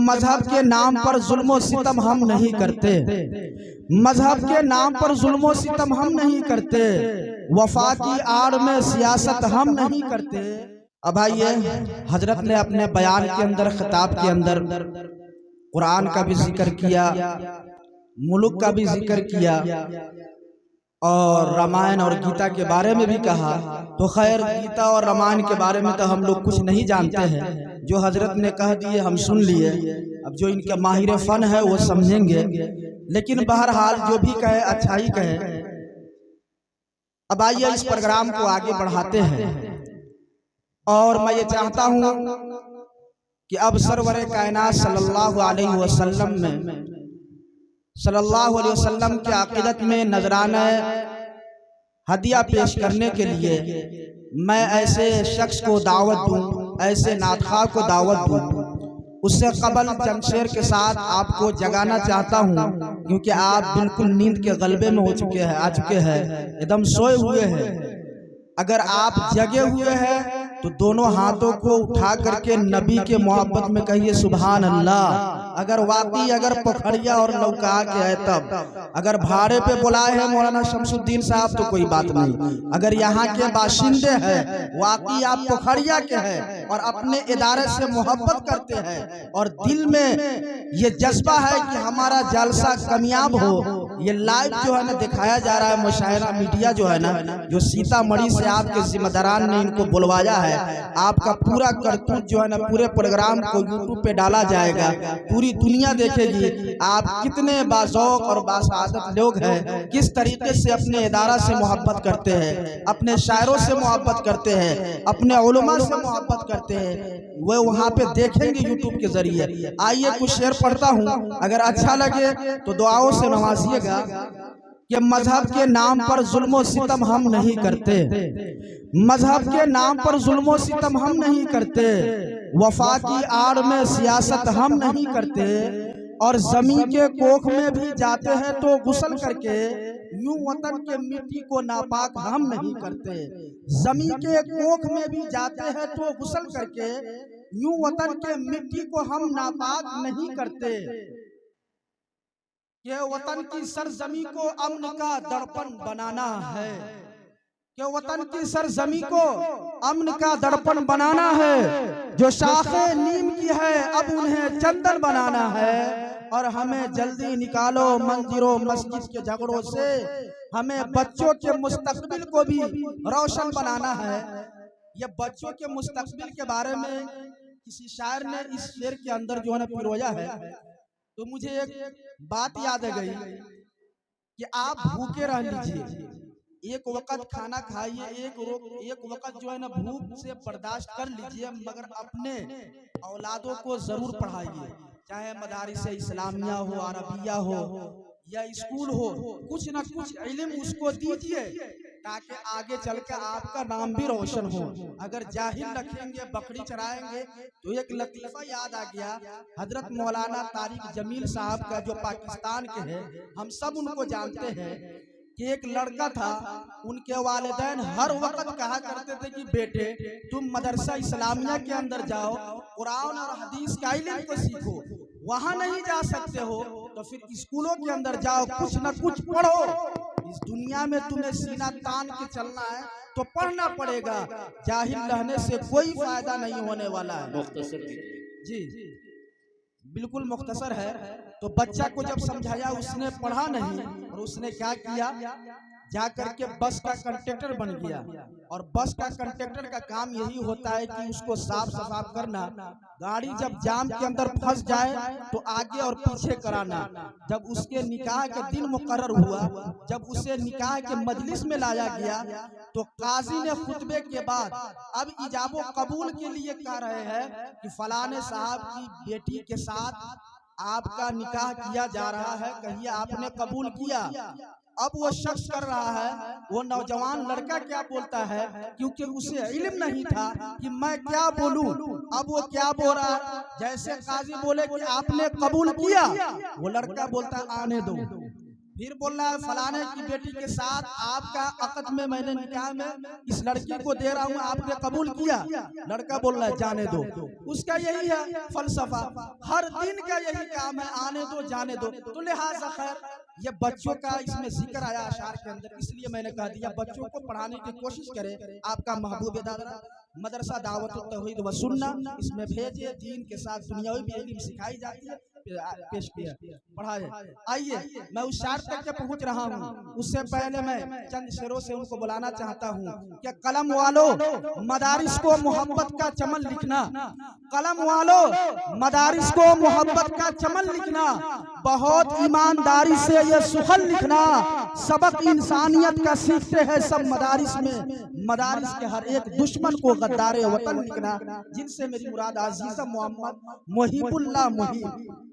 मजहब के नाम पर जुल्म सितम हम नहीं करते, मजहब के नाम पर जुल्म सितम हम नहीं करते, वफा की आड़ में सियासत हम नहीं करते। अब आइए, हजरत ने अपने बयान के अंदर, खिताब के अंदर कुरान का भी जिक्र किया, मुल्क का भी जिक्र किया और रामायण और गीता के बारे में भी कहा। तो खैर, गीता और रामायण के बारे में तो हम लोग कुछ नहीं जानते हैं, जो हजरत ने कह दिए हम सुन लिए। अब जो इनके माहिर फन है वो समझेंगे, लेकिन बहरहाल जो भी कहे अच्छा ही कहे। अब आइए इस प्रोग्राम को आगे बढ़ाते हैं और मैं ये चाहता हूँ कि अब सरवरे कायनात सल्लल्लाहु अलैहि वसल्लम के अक़ीदत में नजराना हदिया पेश करने के लिए मैं ऐसे शख्स को दावत दूं, ऐसे नातखा को दावत दूं। उससे कबल चंद शेर के साथ आपको जगाना चाहता हूं, क्योंकि आप बिल्कुल नींद के गलबे में हो चुके हैं, आ चुके हैं, एकदम सोए हुए हैं। अगर आप जगे हुए हैं तो दोनों हाथों को उठा करके नबी के मोहब्बत में कहिए सुभान अल्लाह। अगर वाकई अगर पोखरिया और लौका के है तब, अगर भाड़े पे बुलाए हैं मौलाना शमसुद्दीन साहब तो कोई बात नहीं। अगर यहाँ के बाशिंदे हैं, वाकई आप पोखरिया के हैं और अपने इदारे से मोहब्बत करते हैं और दिल में ये जज्बा है कि हमारा जलसा कामयाब हो, ये लाइव जो है ना दिखाया जा रहा है, मुशायरा मीडिया जो है ना, जो सीतामढ़ी से आपके जिम्मेदारान ने इनको बुलवाया है, आपका पूरा करतूत जो है ना पूरे प्रोग्राम को यूट्यूब पे डाला जाएगा, पूरी दुनिया देखेगी आप कितने बाज़ौक़ और बासआदत लोग हैं, किस तरीके से अपने इदारा से मोहब्बत करते हैं, अपने शायरों से मोहब्बत करते हैं, अपने उलमा से मोहब्बत करते हैं। वो वहाँ पे देखेंगे यूट्यूब के जरिए। आइए कुछ शेर पढ़ता हूँ, अगर अच्छा लगे तो दुआओं से नवाजिएगा। कि मजहब के नाम पर जुल्म सितम हम नहीं करते, मजहब के नाम पर जुल्म सितम हम नहीं करते, वफा की आड़ में सियासत हम नहीं करते, और जमीन के कोख में भी जाते हैं तो गुस्ल करके यूं वतन के मिट्टी को नापाक हम नहीं करते। जमीन के कोख में भी जाते हैं तो गुस्ल करके यूं वतन के मिट्टी को हम नापाक नहीं करते। ये वतन की सरजमी को अमन का दर्पण बनाना है, कि वतन की सरजमी को अमन का दर्पण बनाना है। जो शाखे नीम की है अब उन्हें चंदन बनाना है, और हमें जल्दी निकालो मंदिरों मस्जिद के झगड़ों से, हमें बच्चों के मुस्तकबिल को भी रोशन बनाना है। ये बच्चों के मुस्तकबिल के बारे में किसी शायर ने इस शेर के अंदर जो है ना पिरोया है, तो मुझे एक बात याद आ गई कि आप भूखे रह लीजिए, एक वक्त खाना खाइए, एक वक्त जो है ना भूख से बर्दाश्त कर लीजिए, मगर अपने औलादों को जरूर पढ़ाइए, चाहे मदारिस इस्लामिया हो, अरबिया हो या स्कूल हो, कुछ ना कुछ इल्म उसको दीजिए, ताकि आगे चल के आपका नाम भी रोशन हो। अगर जाहिल रखेंगे, बकरी चराएंगे, तो एक लतीफा याद आ गया, हजरत मौलाना तारिक जमील साहब का, जो पाकिस्तान के हैं, हम सब उनको जानते हैं, कि एक लड़का था, उनके वालिदैन हर वक्त कहा करते थे कि बेटे तुम मदरसा इस्लामिया के अंदर जाओ, कुरान और हदीस का इल्म को सीखो, वहां नहीं जा सकते हो तो फिर स्कूलों के अंदर जाओ, कुछ न कुछ पढ़ो। इस दुनिया में तुम्हें सीना तान के चलना है तो पढ़ना पड़ेगा, जाहिल रहने से कोई फायदा नहीं होने वाला है। मुख्तसर जी, बिल्कुल मुख्तसर है। तो बच्चा को जब समझाया, उसने पढ़ा नहीं, और उसने क्या किया, जाकर के बस का कंडक्टर बन गया। और बस का कंडक्टर का काम यही होता है कि उसको साफ सफाई करना, गाड़ी जब जाम के अंदर फंस जाए तो आगे और पीछे कराना। जब उसके निकाह के दिन मुकर्रर हुआ, जब उसे निकाह के मजलिस में लाया गया, तो काजी ने खुतबे के बाद अब इजाबो कबूल के लिए कह रहे हैं कि फलाने साहब की बेटी के साथ आपका निकाह किया जा रहा है, कहिए आपने कबूल किया। अब वो शख्स कर रहा है, वो नौजवान लड़का क्या बोलता है, क्योंकि उसे इल्म नहीं था कि मैं क्या बोलूं। अब वो क्या बोल रहा है, जैसे काजी बोले कि आपने कबूल किया, वो लड़का बोलता है आने दो, फिर बोल रहा है फलाने की बेटी के साथ आपका अक़द में मैंने निकाह में इस लड़की को दे रहा हूँ, आपने कबूल किया? लड़का बोल रहा है जाने दो। उसका यही है फलसफा, हर दिन का यही काम है, आने दो जाने दो। तो लिहाजा खैर ये बच्चों का इसमें जिक्र आया अशार के अंदर, इसलिए मैंने कह दिया बच्चों को पढ़ाने की कोशिश करें। आपका महबूब दादा मदरसा दावत तौहीद व सुन्ना, इसमें भेजिए, दीन के साथ दुनियावी भी इल्म सिखाई जाती है, पेश किया पढ़ाए। आइए मैं उस शार तक पहुंच रहा हूं, उससे पहले मैं चंद शेरों से उनको बुलाना चाहता हूं कि कलम वालों मदारिस को मोहब्बत का चमन लिखना, कलम वालों मदारिस को मोहब्बत का चमन लिखना, बहुत ईमानदारी से ये सुखल लिखना, सबक इंसानियत का सीखते हैं सब मदारिस में, मदारिस के हर एक दुश्मन को गद्दारे वतन लिखना, जिनसे मेरी मुराद अजीज़ मोहम्मद मुहिबुल्लाह मुहिब।